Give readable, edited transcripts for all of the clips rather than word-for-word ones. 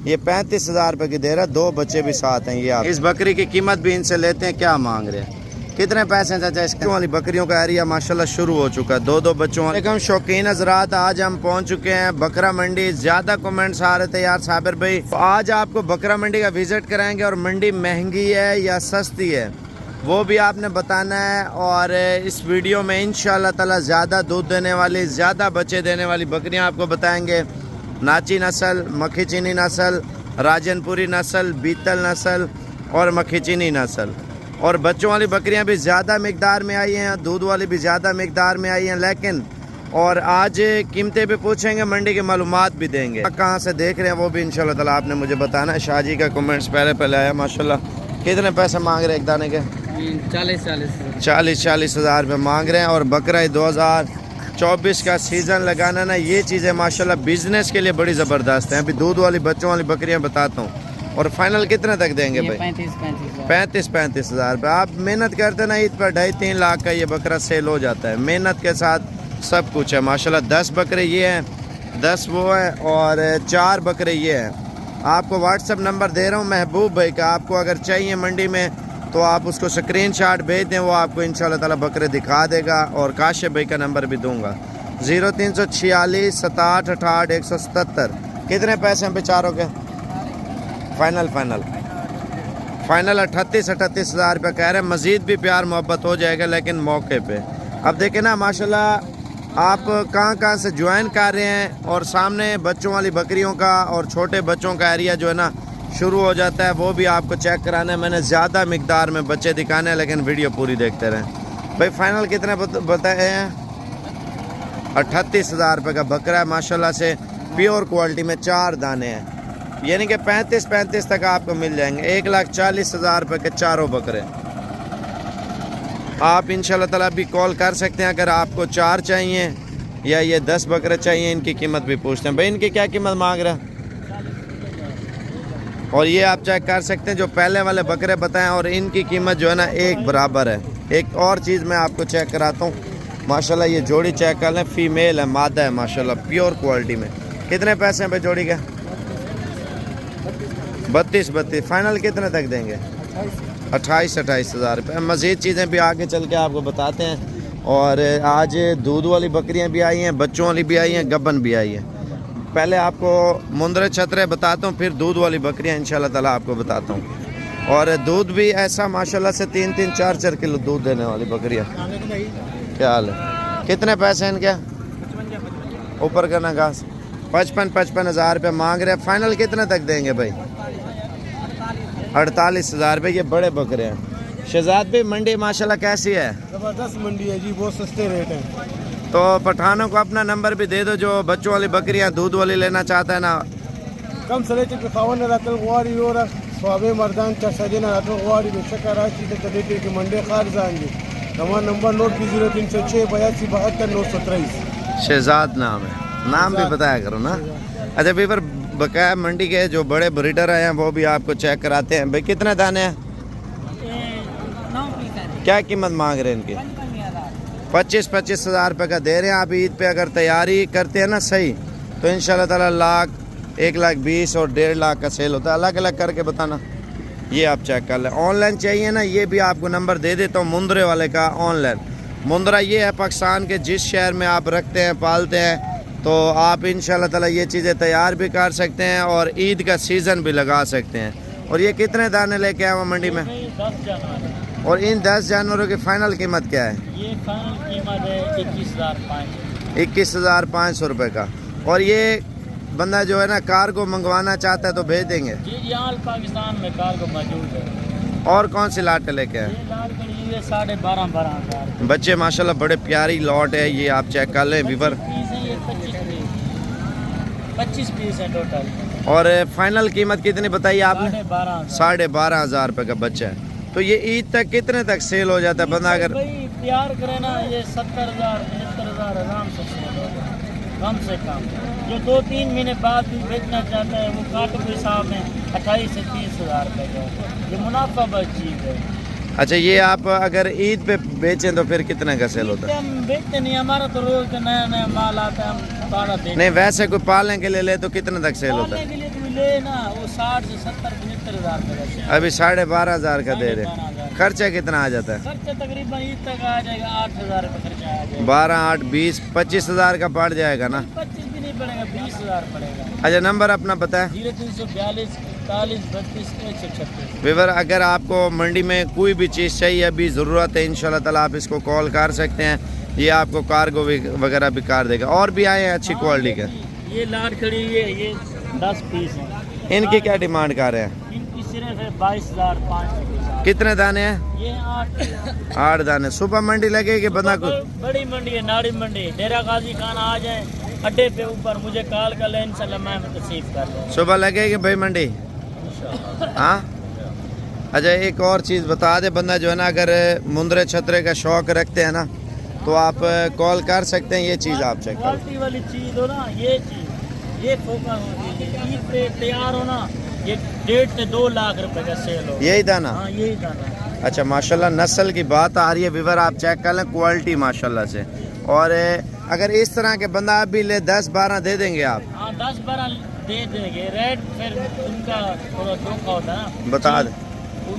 ये 35,000 रुपये की दे रहा है, 2 बच्चे भी साथ हैं। ये आप इस बकरी की कीमत भी इनसे लेते हैं, क्या मांग रहे हैं, कितने पैसे हैं चाचा? इसके वाली बकरियों का एरिया माशाल्लाह शुरू हो चुका है, 2-2 बच्चों वाले। शौकीन हज़रात, आज हम पहुंच चुके हैं बकरा मंडी। ज़्यादा कमेंट्स आ रहे थे यार साबिर भाई, तो आज आपको बकरा मंडी का विजिट कराएंगे और मंडी महंगी है या सस्ती है वो भी आपने बताना है। और इस वीडियो में इंशाल्लाह ताला ज़्यादा दूध देने वाली, ज़्यादा बच्चे देने वाली बकरियाँ आपको बताएँगे। नाची नस्ल, मक्खी चीनी नस्ल, राजनपुरी नस्ल, बीतल नस्ल और मक्खी चीनी नस्ल। और बच्चों वाली बकरियां भी ज़्यादा मिकदार में आई हैं, दूध वाली भी ज़्यादा मिकदार में आई हैं। लेकिन और आज कीमतें भी पूछेंगे, मंडी की मालूमात भी देंगे। कहाँ से देख रहे हैं वो भी इंशाल्लाह ताला आपने मुझे बताना है। शाहजी का कमेंट्स पहले आया माशाल्लाह। कितने पैसे मांग रहे हैं एक दाने के? 40-40 हज़ार रुपये मांग रहे हैं। और बकरा 2024 का सीज़न लगाना ना, ये चीज़ें माशाल्लाह बिजनेस के लिए बड़ी ज़बरदस्त हैं। अभी दूध वाली बच्चों वाली बकरियाँ बताता हूँ। और फाइनल कितने तक देंगे भाई? 35 हज़ार रुपये। आप मेहनत करते ना, ईद पर 2.5-3 लाख का ये बकरा सेल हो जाता है। मेहनत के साथ सब कुछ है माशाल्लाह। 10 बकरे ये हैं, 10 वो हैं और 4 बकरे ये हैं। आपको व्हाट्सअप नंबर दे रहा हूँ महबूब भाई का, आपको अगर चाहिए मंडी में तो आप उसको स्क्रीनशॉट भेज दें, वो आपको इंशाल्लाह ताला बकरे दिखा देगा। और काशिफ भाई का नंबर भी दूंगा, 0346 67 68 177। कितने पैसे हैं बेचारों के? फाइनल 38 हज़ार रुपये कह रहे हैं। मज़ीद भी प्यार मोहब्बत हो जाएगा लेकिन मौके पे। अब देखें ना माशाल्लाह आप कहाँ से ज्वाइन कर रहे हैं। और सामने बच्चों वाली बकरियों का और छोटे बच्चों का एरिया जो है ना शुरू हो जाता है, वो भी आपको चेक कराना है। मैंने ज़्यादा मिकदार में बच्चे दिखाने हैं, लेकिन वीडियो पूरी देखते रहें भाई। फाइनल कितने बताए हैं? 38 हज़ार रुपये का बकरा है माशाल्लाह से, प्योर क्वालिटी में 4 दाने हैं, यानी कि 35 तक आपको मिल जाएंगे। 1,40,000 रुपये के चारों बकरे। आप इंशाल्लाह ताला भी कॉल कर सकते हैं अगर आपको 4 चाहिए या ये 10 बकरे चाहिए। इनकी कीमत भी पूछते हैं भाई, इनकी क्या कीमत मांग रहा है। और ये आप चेक कर सकते हैं जो पहले वाले बकरे बताएं और इनकी कीमत जो है ना एक बराबर है। एक और चीज़ मैं आपको चेक कराता हूँ माशाल्लाह, ये जोड़ी चेक कर लें, फीमेल है, मादा है माशाल्लाह, प्योर क्वालिटी में। कितने पैसे हैं भाई जोड़ी के? 32। फाइनल कितने तक देंगे? 28 हज़ार रुपये। मज़ीद चीज़ें भी आगे चल के आपको बताते हैं। और आज दूध वाली बकरियां भी आई हैं, बच्चों वाली भी आई हैं, गब्बन भी आई हैं। पहले आपको मुंदरे छतरे बताता हूँ, फिर दूध वाली बकरियां इंशाल्लाह ताला आपको बताता हूँ। और दूध भी ऐसा माशाल्लाह से 3-3 4-4 किलो दूध देने वाली बकरियाँ। क्या हाल है? कितने पैसे हैं इनके? ऊपर करना घास। 55 हज़ार रुपये मांग रहे हैं। फाइनल कितने तक देंगे भाई? 48 हज़ार रुपये। ये बड़े बकरे हैं। शहजाद भाई मंडी माशाल्लाह कैसी है? ज़बरदस्त मंडी है जी, बहुत सस्ते रेट हैं। तो पठानों को अपना नंबर भी दे दो जो बच्चों वाली बकरियां दूध वाली लेना चाहता है ना। कम सले के खावन रातल गुवारी और स्वाबे मर्दान चसजना रातल गुवारी बेशक राशि से कदेटे की मंडी खार जाएंगे। हमारा नंबर नोट की 0306 82 72 923। शहजाद नाम है, नाम भी बताया करो ना। अच्छा भाई, पर बकाया मंडी के जो बड़े ब्रीडर हैं वो भी आपको चेक कराते हैं। भाई कितने दाने हैं? क्या कीमत मांग रहे हैं इनकी? 25 हज़ार रुपये का दे रहे हैं। आप ईद पे अगर तैयारी करते हैं ना सही, तो इंशाल्लाह ताला 1,20,000 और 1.5 लाख का सेल होता है। अलग अलग करके बताना, ये आप चेक कर लें। ऑनलाइन चाहिए ना, ये भी आपको नंबर दे देता हूँ मुंदरे वाले का। ऑनलाइन मुंदरा ये है पाकिस्तान के जिस शहर में आप रखते हैं पालते हैं, तो आप इंशाल्लाह ताला ये चीज़ें तैयार भी कर सकते हैं और ईद का सीज़न भी लगा सकते हैं। और ये कितने दाने लेके आए हुआ मंडी में? 10 जानवर। और इन 10 जानवरों की फ़ाइनल कीमत क्या है? ये फाइनल कीमत है 21,500। 21,500 रुपये का। और ये बंदा जो है ना कार्गो मंगवाना चाहता है तो भेज देंगे जी? यहाँ पाकिस्तान में कार्गो मौजूद है। और कौन सी लाट लेके हैं? 12,500 हज़ार बच्चे माशाल्लाह बड़े प्यारी लॉट है, ये आप चेक कर लें व्यूवर। 25 पीस है टोटल। और फाइनल कीमत कितनी बताई आपने? 12,500 हज़ार रुपये का बच्चा है। तो ये ईद तक कितने तक सेल हो जाता है बंदा अगर प्यार करे ना? ये 70,000 75,000 आराम से सेल होगा, कम से कम। जो 2-3 महीने बाद भी बेचना चाहता है वो काटो के हिसाब में 28 से 30 हज़ार रुपये का, ये मुनाफा बस चीज़ है। अच्छा, ये आप अगर ईद पे बेचें तो फिर कितने का सेल होता है? हम बेचते नहीं, हमारा तो रोज का नया नया माल आता है, हम सारा देते नहीं, वैसे कोई पालने के लिए ले तो कितने तक सेल होता है? के लिए तो ले ना वो 60 से 70 75 हज़ार का रहता है। अभी 12,500 का दे रहे हैं। 12,500 खर्चा कितना आ जाता है? खर्चा तकरीबन ईद तक आ जाएगा 8,000 रुपये खर्चा आ जाएगा। 12, 8, 20, 25,000 का पड़ जाएगा ना? 25 भी नहीं पड़ेगा, 20,000 पड़ेगा। अच्छा, नंबर अपना बताएं। 0342 41 32 136। विवर, अगर आपको मंडी में कोई भी चीज़ चाहिए, अभी ज़रूरत है, इंशाल्लाह ताला आप इसको कॉल कर सकते हैं। ये आपको कार्गो वगैरह भी कर देगा। और भी आए हैं अच्छी क्वालिटी के? ये लाट खड़ी हुई है, ये 10 पीस है। इनकी क्या डिमांड कर रहे हैं? इनकी सिर्फ है 22,500 के साथ। कितने दाने हैं? ये 8 दाने। सुबह मंडी लगेगी बंदा को? बड़ी मंडी है, नाड़ी मंडी, डेरा गाजी खान आ जाए अड्डे पे ऊपर, मुझे कॉल कर ले, इंशाल्लाह मैं तस्लीफ कर लूँ। सुबह लगेगी भाई मंडी? हाँ। अच्छा, एक और चीज़ बता दे, बंदा जो है ना अगर मुंदरे छतरे का शौक रखते हैं ना तो आप कॉल कर सकते हैं। ये चीज़ आप चेक करो। क्वालिटी वाली चीज़ हो ना, ये चीज़ ये फोकस होती है। ईद पे तैयार हो ना, ये 1.5 से 2 लाख रुपए का सेल हो। यही दाना? हाँ, यही दाना। अच्छा, माशाल्लाह नस्ल की बात आ रही है विवर, आप चेक कर लें क्वालिटी माशाल्लाह से। और अगर इस तरह के बंदा आप भी ले 10-12 दे देंगे आप? हाँ, 10-12 दे देंगे। रेट फिर उनका थोड़ा धोखा होता है ना। बता दे।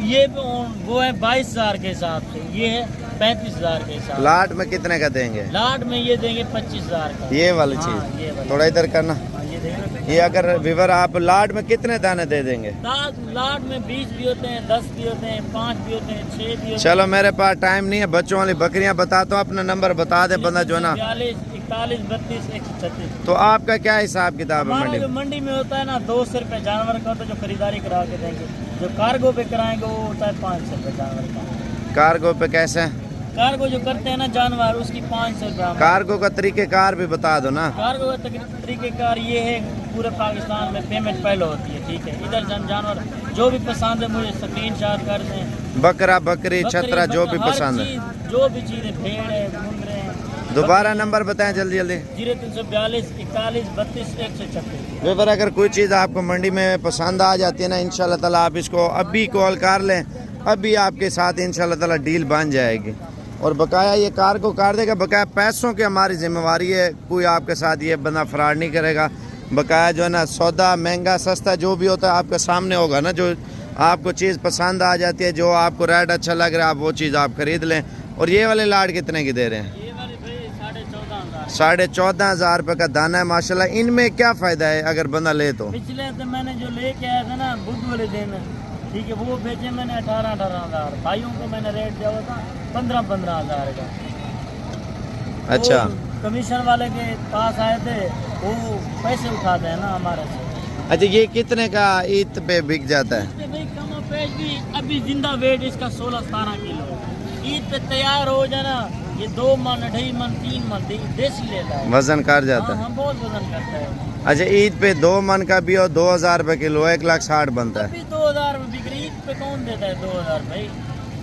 ये वो है 22,000 के हिसाब से, ये है 35,000 के हिसाब। लाट में कितने का देंगे? लाट में ये देंगे 25,000 का। ये वाली हाँ, चीज़ ये वाली। थोड़ा इधर करना। हाँ, ये देंगे। ये अगर विवर आप लाट में कितने दाने दे देंगे? लाट में 20 भी होते हैं, 10 भी होते हैं, 5 भी होते हैं, 6 भी होते चलो, मेरे पास टाइम नहीं है, बच्चों वाली बकरियां बताता हूँ। अपना नंबर बता दे बंदा जो है ना। 42 41 32 136। तो आपका क्या हिसाब किताब है हमारा मंडी जो में? मंडी में होता है ना 200 रुपये जानवर का होता है, जो खरीदारी करा के देंगे। जो कार्गो पे कराएंगे वो होता है 500 रुपये जानवर का। कार्गो पे कैसे? कार्गो जो करते हैं ना जानवर, उसकी 500 रुपये। कार्गो का तरीकेकार भी बता दो ना। कार्गो का तरीकेकार ये है, पूरे पाकिस्तान में पेमेंट पहले होती है, ठीक है। इधर जानवर जो भी पसंद है मुझे स्क्रीनशॉट कर दें। बकरा, बकरी, छतरा जो भी हर पसंद है, चीज़, जो भी चीज़ है, भेड़ है, मुंदरे हैं। दोबारा नंबर बताएं जल्दी जल्दी। 0342 41 32 136। विवर, अगर कोई चीज़ आपको मंडी में पसंद आ जाती है ना, इंशाल्लाह ताला आप इसको अभी कॉल कर लें, अभी आपके साथ इंशाल्लाह ताला डील बन जाएगी। और बकाया ये कार्गो कर देगा, बकाया पैसों की हमारी जिम्मेवारी है, कोई आपके साथ ये बंदा फ्रॉड नहीं करेगा। बकाया जो है ना सौदा महंगा सस्ता जो भी होता है आपके सामने होगा ना। जो आपको चीज़ पसंद आ जाती है, जो आपको रेट अच्छा लग रहा है, आप वो चीज़ आप खरीद लें। और ये वाले लाट कितने की दे रहे हैं? 14,500 रुपये का दाना है माशाल्लाह। इनमें क्या फ़ायदा है अगर बंदा ले तो? पिछले से मैंने जो लेके आया था ना बुध वाले दिन, ठीक है, वो बेचे मैंने 18,000 भाइयों को मैंने रेट दिया हुआ था 15,000 का। अच्छा, कमीशन वाले के पास आए थे, वो पैसे उठाते हैं ना हमारे से। अच्छा, ये कितने का ईद पे बिक जाता है? इसके भाई कम पेश भी अभी जिंदा वेट इसका 16-17 किलो। ईद पे तैयार हो जाए ना, ये 2 मन 2.5 मन 3 मन देसी लेता है, वजन कर जाता है। हाँ, बहुत वजन करता है। अच्छा, ईद पे 2 मन का भी और 2,000 रुपये किलो, 1,60,000 बनता है। अभी 2,000 में बिक रही, ईद पे कौन देता है 2,000 भाई?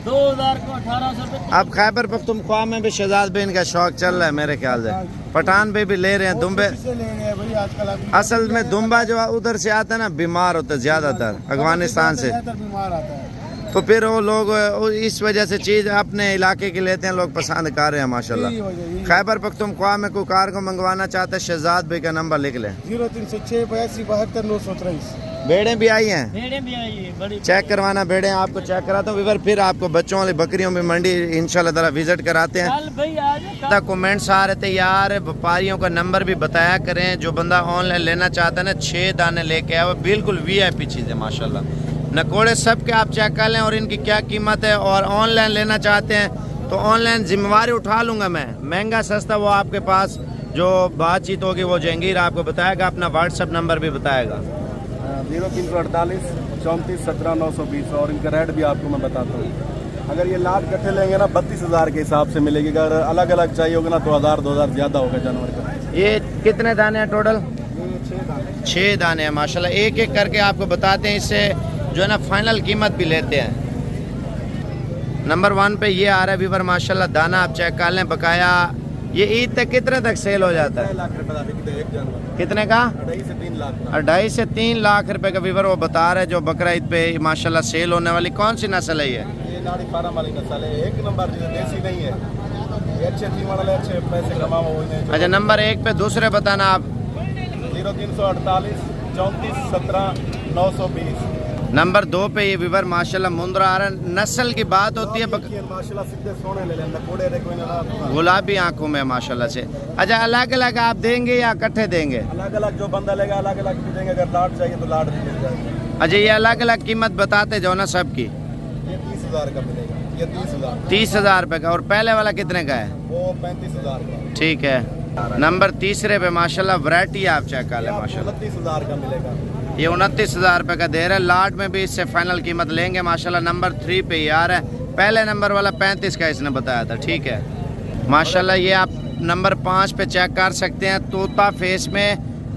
2,000 को 1,800 रुपये। अब खैबर पख्तूनख्वा में भी शहजाद बेन का शौक चल रहा है मेरे ख्याल से। पठान पे भी ले रहे हैं, दुम्बे। असल में दुम्बा जो उधर से आता है ना, बीमार होता है ज्यादातर, अफगानिस्तान से। तो फिर वो लोग इस वजह से चीज़ अपने इलाके की लेते हैं, लोग पसंद कर रहे हैं माशाल्लाह। खैबर पख्तूनख्वा में कोई कार को मंगवाना चाहते हैं, शहजाद भाई का नंबर लिख लें। 0306 82 72 923। भेड़ें भी आई हैं, भेड़ें भी आई है बड़ी। चेक करवाना भेड़ें, आपको चेक कराता हूँ विवर। फिर आपको बच्चों वाली बकरियों में मंडी इंशाल्लाह ताला विजिट कराते हैं। कल भाई आ जाए। कमेंट्स आ रहे थे यार, व्यापारियों का नंबर भी बताया करें। जो बंदा ऑनलाइन लेना चाहता है ना, 6 दाने लेके आया, वो बिल्कुल VIP चीज़ है माशाल्लाह। नकोड़े सब के आप चेक कर लें और इनकी क्या कीमत है। और ऑनलाइन लेना चाहते हैं तो ऑनलाइन जिम्मेवारी उठा लूँगा मैं, महंगा सस्ता वो आपके पास जो बातचीत होगी वो जहांगीर आपको बताएगा। अपना व्हाट्सअप नंबर भी बताएगा। 0348 34 17 920। और इनका रेट भी आपको मैं बताता हूँ। अगर ये लाट कट्ठे लेंगे ना 32,000 के हिसाब से मिलेगी। अगर अलग अलग चाहिए होगा ना तो 1,000-2,000 ज़्यादा होगा जानवर का। ये कितने दाने हैं टोटल? 6 दाने। 6 दाने हैं माशाल्लाह। एक एक करके आपको बताते हैं, इससे जो है ना फाइनल कीमत भी लेते हैं। नंबर 1 पे ये आ रहा है वीवर माशाल्लाह, दाना आप चेक कर लें बकाया। ये ईद तक कितने तक सेल हो जाता है? 2.5 लाख रुपए का बिकता है एक जानवर। कितने का? 2.5 से 3 लाख। 2.5 से 3 लाख रुपए का वीवर वो बता रहे हैं, जो बकरा ईद पे माशाल्लाह सेल होने वाली। कौन सी नस्ल है ये? ये नाड़ी फार्म वाली नस्ल है, एक नंबर देसी नहीं है। ये अच्छे थी वाले अच्छे पैसे कमाओ। अच्छा, नंबर 1 पे दूसरे बताना आप। 0348 34 17 920। नंबर 2 पे ये विवर माशाल्लाह मुंद्रा आ रहा है। नस्ल की बात होती है माशाल्लाह सीधे सोने ले लेंगे कोड़े रे कोई ना गुलाबी आंखों में माशाल्लाह से। अच्छा अलग अलग आप देंगे या इकट्ठे देंगे? अलग अलग जो बंदा लेगा अलग अलग भी देंगे, अगर लाट चाहिए तो लाट भी मिल जाएगी। अच्छा ये अलग अलग कीमत बताते जो ना सबकी? ये 30,000 का मिलेगा, ये 30,000। 30,000 रुपये का। और पहले वाला कितने का है? वो 35,000 का। ठीक है। नंबर 3 पे माशाल्लाह वैरायटी आप चेक कर लें माशाल्लाह। 29,000 का मिलेगा। ये 29,000 रुपये का दे रहा है। लाट में भी इससे फाइनल कीमत लेंगे माशाल्लाह। नंबर 3 पे ये आ रहा है। पहले नंबर वाला 35 का इसने बताया था। ठीक है माशाल्लाह। ये आप नंबर 5 पे चेक कर सकते हैं। तोता फेस में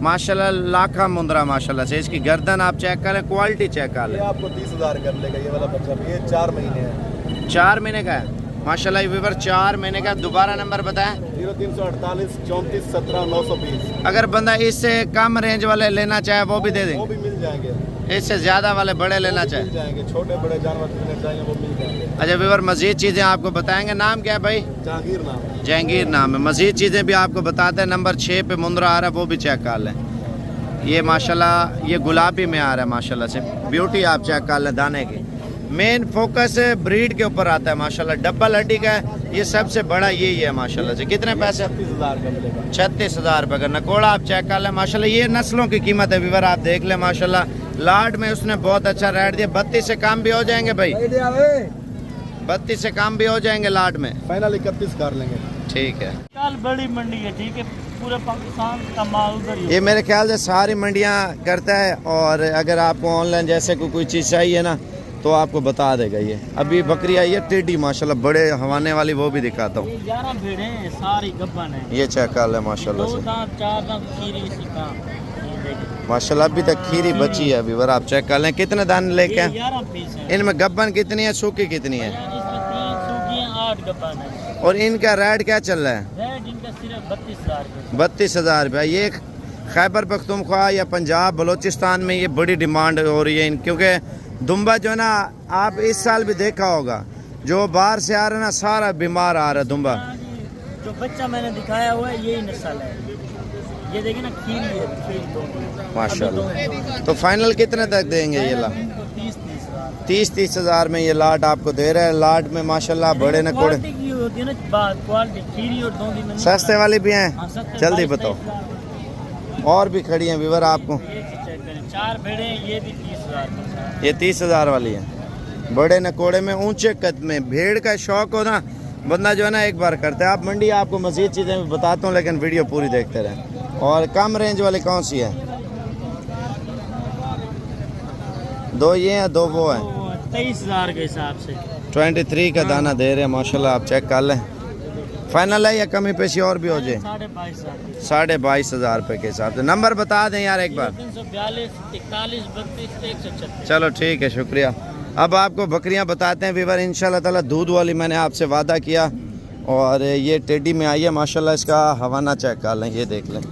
माशाल्लाह लाखा मुंद्रा माशाल्लाह से। इसकी गर्दन आप चेक करें, क्वालिटी चेक कर लें। ये आपको 30,000 कर लेगा ये वाला बच्चा। ये 4 महीने है। 4 महीने का है माशाल्लाह। ये विवर 4 महीने का। दोबारा नंबर बताएं। 0348 34 17 920। अगर बंदा इससे कम रेंज वाले लेना चाहे वो भी दे वो देंगे? भी मिल जाएंगे। इससे ज़्यादा वाले बड़े लेना मिल चाहे? जाएंगे, छोटे बड़े जानवर लेना चाहिए वो मिल जाएंगे। अच्छा विवर मज़ीद चीज़ें आपको बताएंगे। नाम क्या है भाई? जहांगीर नाम है। जहांगीर नाम है। मज़ीद चीज़ें भी आपको बताते हैं। नंबर 6 पे मुंद्रा आ रहा है, वो भी चेक कर लें। ये माशाल्लाह ये गुलाबी में आ रहा है माशाल्लाह से। ब्यूटी आप चेक कर लें दाने की। मेन फोकस ब्रीड के ऊपर आता है माशाल्लाह। डबल हड्डी का है ये, सबसे बड़ा यही है माशाल्लाह से। कितने पैसे? 36,000 का मिलेगा। 36,000 रुपये का। नकोड़ा आप चेक कर लें माशाल्लाह। ये नस्लों की कीमत है विवर आप देख लें माशाल्लाह। लाट में उसने बहुत अच्छा रेट दिया। 32 से कम भी हो जाएंगे भाई? 32 से कम भी हो जाएंगे लाट में? फाइनल 31 कर लेंगे। ठीक है। कल बड़ी मंडी है, ठीक है, पूरे पाकिस्तान का माल उधर ही ये मेरे ख्याल से सारी मंडियाँ करता है। और अगर आपको ऑनलाइन जैसे कोई चीज़ चाहिए ना तो आपको बता देगा। ये अभी बकरी आई है टेढ़ी माशाल्लाह, बड़े हवाने वाली, वो भी दिखाता हूँ। 11 भेड़े हैं, सारी गब्बन है। ये चेक कर ले माशाल्लाह 2 से। दांत 4 दांत खीरी इसी का। ये देखिए माशाल्लाह अभी तक खीरी बची है विवर आप चेक कर लें। कितने दाने लेके हैं? 11 पीस है। इनमें गब्बन कितनी है, सूखी कितनी है? इसमें 3 सूखी हैं, 8 गब्बन है। और इनका रेट क्या चल रहा है? रेट इनका सिर्फ 32,000 रुपये। 32,000 रुपये। ये खैबर पख्तूनख्वा या पंजाब बलोचिस्तान में ये बड़ी डिमांड हो रही है क्योंकि दुम्बा जो है ना, आप इस साल भी देखा होगा जो बाहर से आ रहा है ना, सारा बीमार आ रहा है दुम्बा। जो बच्चा मैंने दिखाया हुआ है यही नस्ल है। ये देखिए ना खीरी है, खीरी दो माशाल्लाह। तो फाइनल कितने तक देंगे ये ला? 30 हज़ार में ये लाट आपको दे रहे हैं। लाट में माशाल्लाह बड़े न कोड़े की होती है ना बात, क्वालिटी खीरी और दोंदी में सस्ते वाली भी हैं। हाँ, सस्ते जल्दी 22 बताओ। और भी खड़ी हैं विवर आपको। ये चेक करें, 4 भेड़े हैं, ये भी 30,000। ये 30,000 वाली है। बड़े नकोड़े में ऊंचे कद में। भेड़ का शौक हो ना बंदा जो है ना एक बार करता है। आप मंडी आपको मज़ीद चीज़ें भी बताता हूँ लेकिन वीडियो पूरी देखते रहें। और कम रेंज वाली कौन सी है? 2 ये हैं, 2 वो हैं। 23,000 के हिसाब से 23 का दाना दे रहे हैं माशाल्लाह। आप चेक कर लें। फाइनल है या कमी पेशी और भी हो जाए? 22,500। 22,500 रुपये के हिसाब से। नंबर बता दें यार एक बार। 342 41 32 136। चलो ठीक है, शुक्रिया। अब आपको बकरियां बताते हैं विवर इंशाल्लाह ताला। दूध वाली मैंने आपसे वादा किया और ये टेडी में आई है माशाल्लाह। इसका हवाना चेक कर लें, ये देख लें।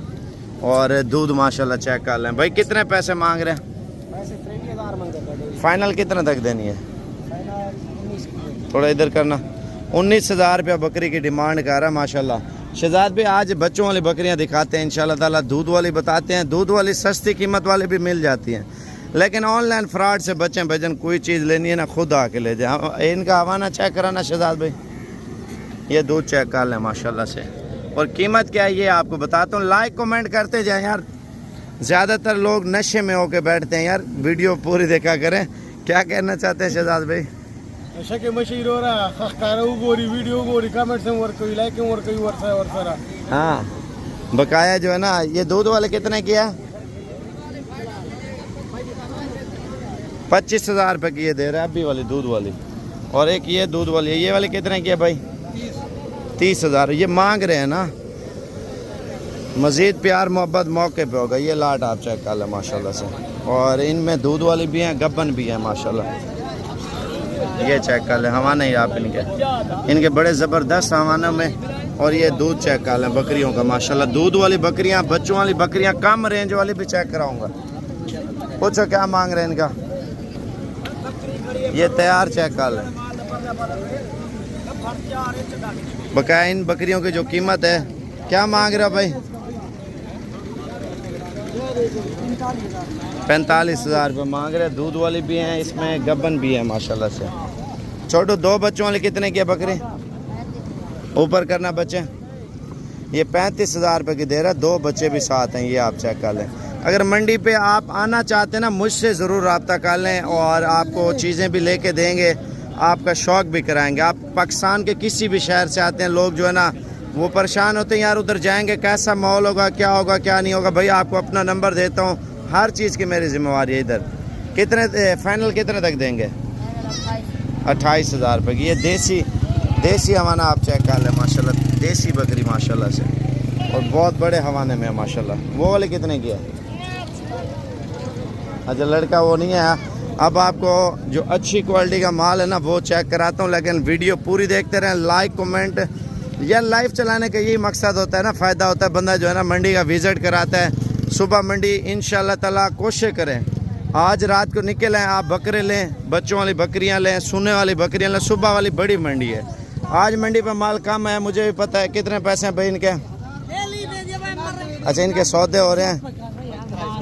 और दूध माशाल्लाह चेक कर लें। भाई कितने पैसे मांग रहे हैं? फाइनल कितने तक देनी है? थोड़ा इधर करना। 19,000 रुपया बकरी की डिमांड कर रहा है माशाल्लाह। शहजाद भाई आज बच्चों वाली बकरियां दिखाते हैं इंशाल्लाह ताला। दूध वाली बताते हैं। दूध वाली सस्ती कीमत वाली भी मिल जाती हैं लेकिन ऑनलाइन फ्रॉड से बचें भजन। कोई चीज़ लेनी है ना खुद आके ले जाए। इनका हवाना चेक कराना शहजाद भाई। ये दूध चेक कर लें माशाल्लाह से। और कीमत क्या है ये आपको बताता हूँ। लाइक कमेंट करते जाए यार। ज़्यादातर लोग नशे में होके बैठते हैं यार। वीडियो पूरी देखा करें। क्या कहना चाहते हैं शहजाद भाई? नशे के मशीर हो रहा है। गोरी वीडियो गोरी कमेंट से वर्क कोई लाइक वर्क कोई वर्षा वर्षा। हाँ बकाया जो है ना। ये दूध वाले कितने किया? 25,000 रुपये की ये दे रहा है अभी वाली दूध वाली। और एक ये दूध वाली है। ये वाली कितने की है भाई? 30,000। ये मांग रहे हैं ना। मज़ीद प्यार मोहब्बत मौके पे होगा। ये लाट आप चेक कर लें माशाल्लाह से। और इनमें दूध वाली भी हैं, गब्बन भी हैं माशाल्लाह। ये चेक कर लें हवाना ही आप इनके बड़े ज़बरदस्त हवानों में। और ये दूध चेक कर लें बकरियों का माशाल्लाह। दूध वाली बकरियां, बच्चों वाली बकरियां, कम रेंज वाली भी चेक कराऊंगा। पूछो क्या मांग रहे हैं इनका? ये तैयार चेक कर लें। बकाया इन बकरियों की जो कीमत है क्या मांग रहे हो भाई? 45,000 रुपये मांग रहे। दूध वाली भी हैं, इसमें गब्बन भी है माशाल्लाह से। छोटू 2 बच्चों वाली कितने की है बकरी? ऊपर करना बच्चे। ये 35,000 रुपये की दे रहा है, 2 बच्चे भी साथ हैं, ये आप चेक कर लें। अगर मंडी पे आप आना चाहते हैं ना, मुझसे ज़रूर रब्ता कर लें और आपको चीज़ें भी लेके देंगे, आपका शौक़ भी कराएंगे। आप पाकिस्तान के किसी भी शहर से आते हैं, लोग जो है ना वो परेशान होते हैं, यार उधर जाएंगे कैसा माहौल होगा, क्या होगा क्या नहीं होगा। भाई आपको अपना नंबर देता हूँ, हर चीज़ की मेरी जिम्मेवारी है इधर। कितने फाइनल कितने तक देंगे? 28,000 रुपये की। ये देसी हवाना आप चेक कर लें माशाल्लाह, देसी बकरी माशाल्लाह से, और बहुत बड़े हवाने में है माशाल्लाह। वो वाले कितने की है? अच्छा लड़का वो नहीं है। अब आपको जो अच्छी क्वालिटी का माल है ना वो चेक कराता हूँ, लेकिन वीडियो पूरी देखते रहें, लाइक कमेंट। यह लाइव चलाने का यही मकसद होता है ना, फ़ायदा होता है। बंदा जो है ना मंडी का विज़िट कराता है, सुबह मंडी इंशाल्लाह ताला कोशिश करें आज रात को निकलें, आप बकरे लें, बच्चों वाली बकरियां लें, सोने वाली बकरियां लें। सुबह वाली बड़ी मंडी है, आज मंडी पे माल कम है, मुझे भी पता है। कितने पैसे हैं भाई इनके? अच्छा इनके सौदे हो रहे हैं,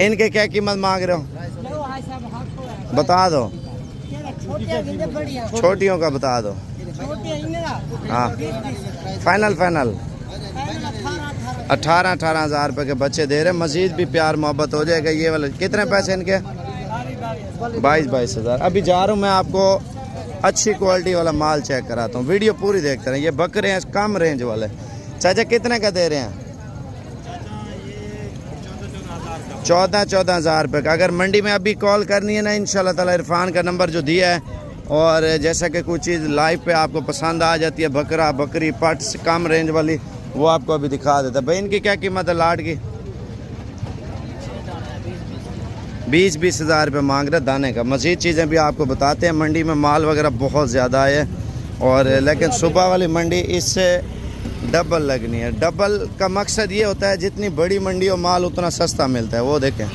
इनके क्या कीमत मांग रहे हो? बता दो, छोटियों का बता दो। हाँ फाइनल 18,000 रुपये के बच्चे दे रहे हैं। मजीद भी प्यार मोहब्बत हो जाएगा। ये वाले कितने पैसे इनके? 22,000। अभी जा रहा हूँ मैं, आपको अच्छी क्वालिटी वाला माल चेक कराता हूँ, वीडियो पूरी देखते रहें। ये बकरे हैं कम रेंज वाले। चाचा कितने का दे रहे हैं? 14,000 रुपये का। अगर मंडी में अभी कॉल करनी है ना, इंशाल्लाह ताला इरफान का नंबर जो दिया है, और जैसा कि कोई चीज़ लाइव पे आपको पसंद आ जाती है, बकरा बकरी पट से कम रेंज वाली, वो आपको अभी दिखा देता है। भाई इनकी क्या कीमत है लाट की? 20,000 रुपये मांग रहे दाने का। मज़ीद चीज़ें भी आपको बताते हैं। मंडी में माल वगैरह बहुत ज़्यादा है, और लेकिन सुबह वाली मंडी इससे डबल लगनी है। डबल का मकसद ये होता है जितनी बड़ी मंडी हो माल उतना सस्ता मिलता है। वो देखें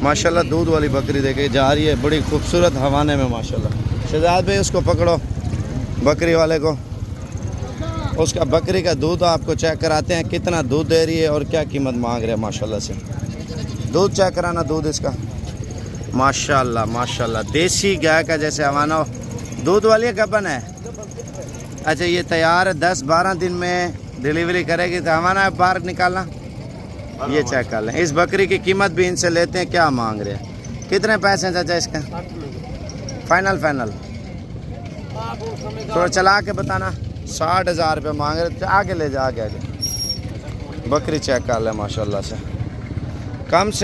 माशाल्लाह, दूध वाली बकरी देखे जा रही है, बड़ी खूबसूरत हवाने में माशाल्लाह। शहजाद भाई उसको पकड़ो, बकरी वाले को, उसका बकरी का दूध आपको चेक कराते हैं, कितना दूध दे रही है और क्या कीमत मांग रहे हैं माशाल्लाह से। दूध चेक कराना, दूध इसका माशाल्लाह माशाल्लाह, देसी गाय का जैसे हवाना हो। दूध वाली है गबन है? अच्छा ये तैयार है, 10-12 दिन में डिलीवरी करेगी, तो हमारा बाहर निकालना। ये चेक कर लें। इस बकरी की कीमत भी इनसे लेते हैं, क्या मांग रहे हैं, कितने पैसे हैं चाचा इसके? फाइनल थोड़ा चला के बताना। 60,000 रुपये मांग रहे। आगे ले जा, आगे बकरी चेक कर लें माशाल्लाह से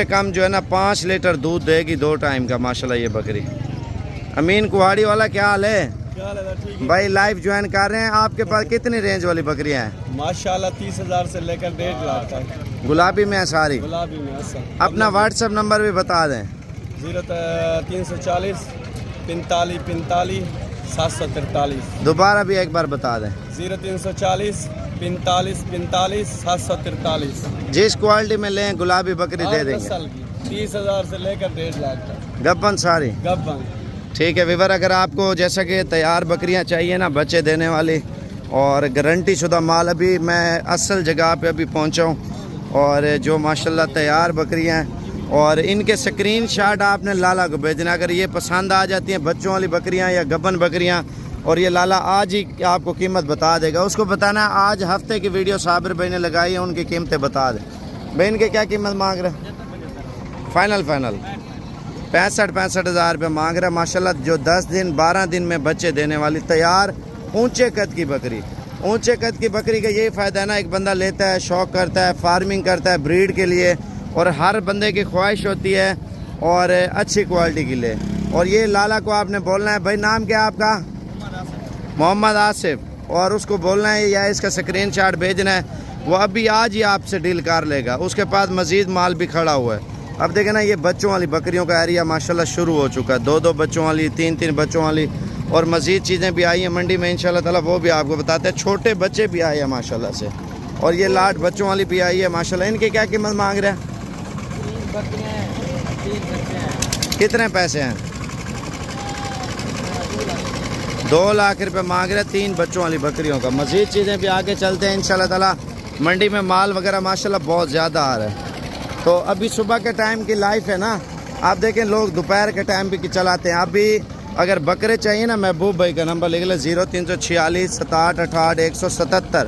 कम जो है ना 5 लीटर दूध देगी 2 टाइम का माशाल्लाह ये बकरी। अमीन कुहाड़ी वाला क्या हाल है? भाई लाइव ज्वाइन कर रहे हैं। आपके पास कितनी रेंज वाली बकरियां हैं? माशाल्लाह 30,000 से लेकर 1.5 लाख तक। गुलाबी में है सारी? गुलाबी में असल। अपना व्हाट्सएप नंबर भी बता दें। 0340 45 45 743। दोबारा भी एक बार बता दें। 0340 45 45 743। जिस क्वालिटी में लें गुलाबी बकरी दे देंगे। 30,000 से लेकर 1.5 लाख तक। गब्बन सारी? गब्बन। ठीक है विवर, अगर आपको जैसा कि तैयार बकरियां चाहिए ना, बच्चे देने वाली और गारंटी शुदा माल, अभी मैं असल जगह पे अभी पहुंचा हूं, और जो माशाल्लाह तैयार बकरियां हैं, और इनके स्क्रीनशॉट आपने लाला को भेजना। अगर ये पसंद आ जाती हैं बच्चों वाली बकरियां या गब्बन बकरियां, और ये लाला आज ही आपको कीमत बता देगा। उसको बताना है आज हफ्ते की वीडियो साबिर भाई ने लगाई है, उनकी कीमतें बता दें। भाई इनके क्या कीमत मांग रहे हैं? फाइनल 65,000 रुपये मांग रहा है माशाल्लाह। जो 10 दिन 12 दिन में बच्चे देने वाली तैयार ऊंचे कद की बकरी। ऊंचे कद की बकरी का यही फ़ायदा है ना, एक बंदा लेता है, शौक़ करता है, फार्मिंग करता है ब्रीड के लिए, और हर बंदे की ख्वाहिश होती है और अच्छी क्वालिटी की ले। और ये लाला को आपने बोलना है, भाई नाम क्या है आपका? मोहम्मद आसिफ। और उसको बोलना है या इसका स्क्रीनशॉट भेजना है, वो अभी आज ही आपसे डील कर लेगा। उसके पास मज़ीद माल भी खड़ा हुआ है। अब देखें ना, ये बच्चों वाली बकरियों का एरिया माशाल्लाह शुरू हो चुका है। 2-2 बच्चों वाली, 3-3 बच्चों वाली, और मज़ीद चीज़ें भी आई हैं मंडी में इंशाल्लाह ताला, वो भी आपको बताते हैं। छोटे बच्चे भी आए हैं माशाल्लाह से, और ये लाट बच्चों वाली भी आई है माशाल्लाह। इनकी क्या कीमत मांग रहे हैं? कितने पैसे हैं? 2 लाख रुपये मांग रहे हैं 3 बच्चों वाली बकरियों का। मज़ीद चीज़ें भी आगे चलते हैं इंशाल्लाह ताला। मंडी में माल वगैरह माशाल्लाह बहुत ज़्यादा आ रहा है। तो अभी सुबह के टाइम की लाइफ है ना, आप देखें लोग दोपहर के टाइम भी चलाते हैं। अभी अगर बकरे चाहिए ना, महबूब भाई का नंबर लिख ले 0346 67 68 177।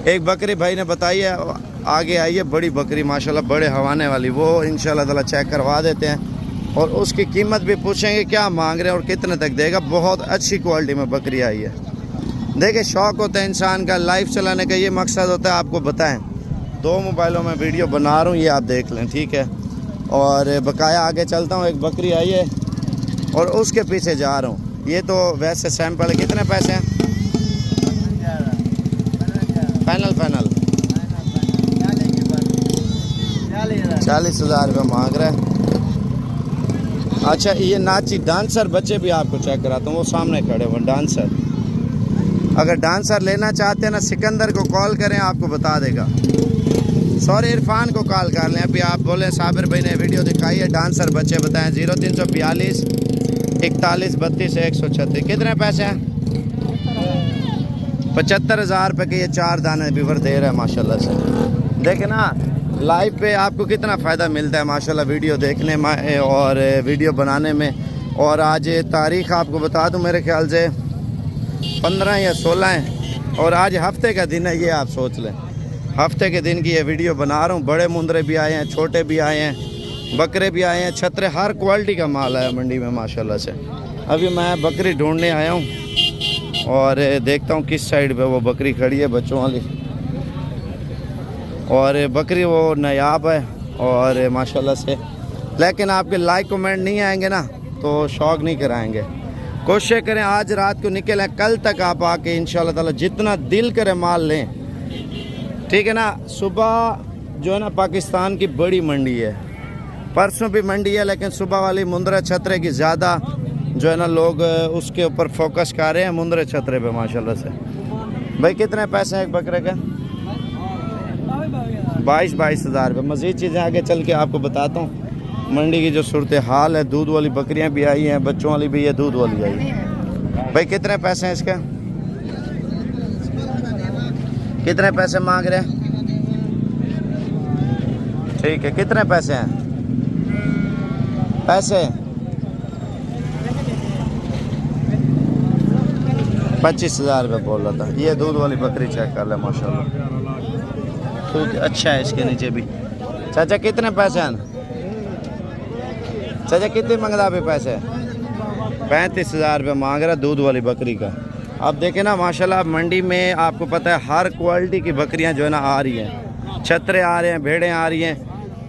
एक बकरी भाई ने बताई है, आगे आई है बड़ी बकरी माशाल्लाह, बड़े हवाने वाली, वो इंशाल्लाह ताला चेक करवा देते हैं और उसकी कीमत भी पूछेंगे क्या मांग रहे हैं और कितने तक देगा। बहुत अच्छी क्वालिटी में बकरी आई है। देखिए शौक़ होता है इंसान का, लाइफ चलाने का ये मकसद होता है। आपको बताएं 2 मोबाइलों में वीडियो बना रहा हूँ, ये आप देख लें, ठीक है। और बकाया आगे चलता हूँ, एक बकरी आई है और उसके पीछे जा रहा हूँ। ये तो वैसे सैंपल है। कितने पैसे हैं? फाइनल 40,000 रुपये मांग रहा है। अच्छा ये नाची डांसर बच्चे भी आपको चेक कराता हूँ, वो सामने खड़े वो डांसर। अगर डांसर लेना चाहते हैं ना, सिकंदर को कॉल करें, आपको बता देगा। सॉरी इरफान को कॉल कर लें। अभी आप बोले साबिर भाई ने वीडियो दिखाई है, डांसर बच्चे बताएं। 0342 41 32 136। कितने पैसे हैं? 75,000 रुपये के ये 4 दाने बीवर दे रहे हैं माशाल्लाह से। देखें ना लाइव पे आपको कितना फ़ायदा मिलता है माशाल्लाह वीडियो देखने में और वीडियो बनाने में। और आज तारीख़ आपको बता दूं, मेरे ख्याल से 15 या 16 है और आज हफ्ते का दिन है। ये आप सोच लें, हफ्ते के दिन की ये वीडियो बना रहा हूँ। बड़े मुंदरे भी आए हैं, छोटे भी आए हैं, बकरे भी आए हैं, छतरे, हर क्वालिटी का माल आया मंडी में माशाल्लाह से। अभी मैं बकरी ढूंढने आया हूँ और देखता हूँ किस साइड पे वो बकरी खड़ी है, बच्चों वाली। और बकरी वो नायाब है और माशाल्लाह से, लेकिन आपके लाइक कमेंट नहीं आएंगे ना तो शौक़ नहीं कराएंगे। कोशिश करें आज रात को निकलें, कल तक आप आके इंशाल्लाह ताला जितना दिल करे माल लें, ठीक है ना। सुबह जो है ना पाकिस्तान की बड़ी मंडी है, परसों भी मंडी है, लेकिन सुबह वाली मुंदरा छतरे की ज़्यादा जो है ना लोग उसके ऊपर फोकस कर रहे हैं, मुंदरे छतरे पे माशाल्लाह से। भाई कितने पैसे हैं एक बकरे के? 22,000 रुपये। मज़ीद चीज़ें आगे चल के आपको बताता हूँ। मंडी की जो सूरत हाल है, दूध वाली बकरियाँ भी आई हैं, बच्चों वाली भी है, दूध वाली आई है। भाई कितने पैसे हैं इसके? कितने पैसे मांग रहे हैं? ठीक है, कितने पैसे हैं? पैसे 25,000 रुपये बोल रहा था। ये दूध वाली बकरी चेक कर ले माशाल्लाह, दूध अच्छा है इसके नीचे भी। चाचा कितने पैसे हैं? चाचा कितने मंगदा पे पैसे? 35,000 रुपये मांग रहा दूध वाली बकरी का। आप देखें ना माशाल्लाह मंडी में आपको पता है हर क्वालिटी की बकरियां जो है ना आ रही हैं, छतरे आ रहे हैं, भेड़ें आ रही हैं।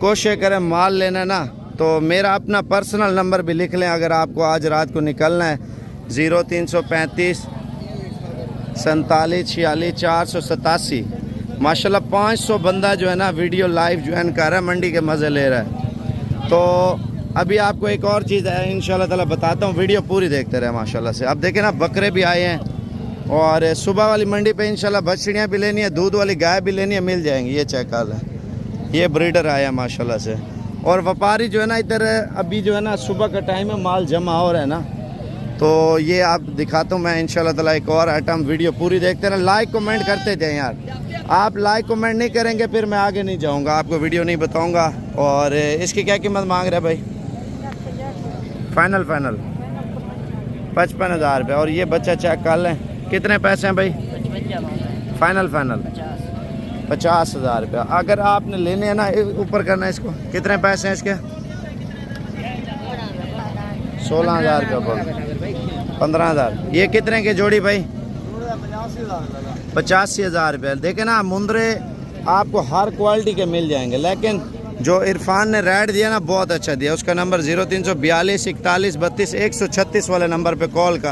कोशिश करें माल लेना ना तो मेरा अपना पर्सनल नंबर भी लिख लें अगर आपको आज रात को निकलना है। 0335 47 46 487। माशाल्लाह 500 बंदा जो है ना वीडियो लाइव ज्वाइन कर रहा है, मंडी के मज़े ले रहा है। तो अभी आपको एक और चीज़ है इंशाल्लाह ताला बताता हूँ, वीडियो पूरी देखते रहे माशाल्लाह से। अब देखें ना बकरे भी आए हैं और सुबह वाली मंडी पे इंशाल्लाह बछड़ियाँ भी लेनी है, दूध वाली गाय भी लेनी है, मिल जाएंगी। ये चेक कर लें, ये ब्रीडर आया माशाल्लाह से। और व्यापारी जो है ना इधर अभी जो है ना सुबह का टाइम है, माल जमा हो रहा है ना, तो ये आप दिखाता हूँ मैं इंशाल्लाह ताला एक और आइटम। वीडियो पूरी देखते रहें, लाइक कमेंट करते जाएं यार। आप लाइक कमेंट नहीं करेंगे फिर मैं आगे नहीं जाऊँगा, आपको वीडियो नहीं बताऊँगा। और इसकी क्या कीमत मांग रहे हैं भाई? फाइनल 55,000 रुपये। और ये बच्चा चेक कर लें, कितने पैसे हैं भाई? फाइनल 50,000 रुपये। अगर आपने लेने हैं ना ऊपर करना है इसको, कितने पैसे हैं इसके? 16,000 रुपये बोल, 15,000। ये कितने की जोड़ी भाई? 85,000 रुपये। देखे ना मुंदरे आपको हर क्वालिटी के मिल जाएंगे, लेकिन जो इरफान ने रेट दिया ना बहुत अच्छा दिया। उसका नंबर 0342 41 32 136 वाले नंबर पे कॉल कर।